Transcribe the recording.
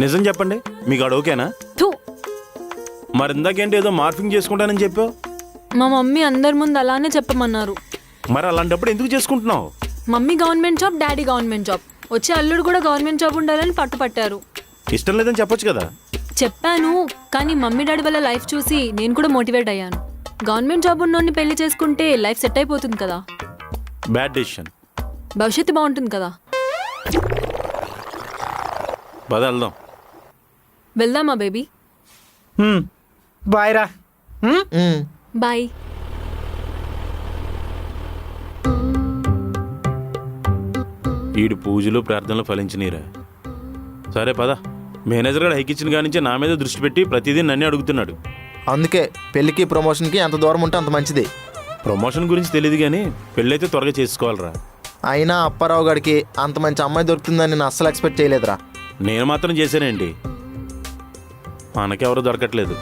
నిజం చెప్పండి, మీకు ఆడు ఓకేనా? థూ, మరి ఇందాకేంటి ఏదో మార్ఫింగ్ చేసుకుంటానని చెప్పావు? మా మమ్మీ అందరి ముందు అలానే చెప్పమన్నారు. మరి అలాంటప్పుడు ఎందుకు చేసుకుంటున్నావు? Mummy government job, daddy government job, వచ్చే అల్లుడు కూడా గవర్నమెంట్ జాబ్ ఉండాలని పట్టుపట్టారు. ఇష్టం లేదని చెప్పొచ్చు కదా. చెప్పాను, కానీ మమ్మీ డాడీ వల్ల లైఫ్ చూసి నేను కూడా మోటివేట్ అయ్యాను. గవర్నమెంట్ జాబ్ ఉన్నోడిని పెళ్లి చేసుకుంటే లైఫ్ సెట్ అయిపోతుంది కదా, బ్యాడ్ డెసిషన్. భవిష్యత్తు బాగుంటుంది కదా. పద వెళ్దాం. వెళ్దామా బేబీ? బాయ్ రా. బాయ్. ఈడు పూజలు ప్రార్థనలు ఫలించినీరా. సరే పద. మేనేజర్ గారు హైక్ ఇచ్చిన కాడి నుంచి నా మీద దృష్టి పెట్టి ప్రతిదీ నన్నే అడుగుతున్నాడు. అందుకే పెళ్ళికి ప్రమోషన్కి ఎంత దూరం ఉంటే అంత మంచిది. ప్రమోషన్ గురించి తెలియదు కానీ పెళ్ళైతే త్వరగా చేసుకోవాలరా. అయినా అప్పారావు గారికి అంత మంచి అమ్మాయి దొరుకుతుందని నేను అస్సలు ఎక్స్పెక్ట్ చేయలేదురా. నేను మాత్రం చేశానేంటి, మనకెవరు దొరకట్లేదు.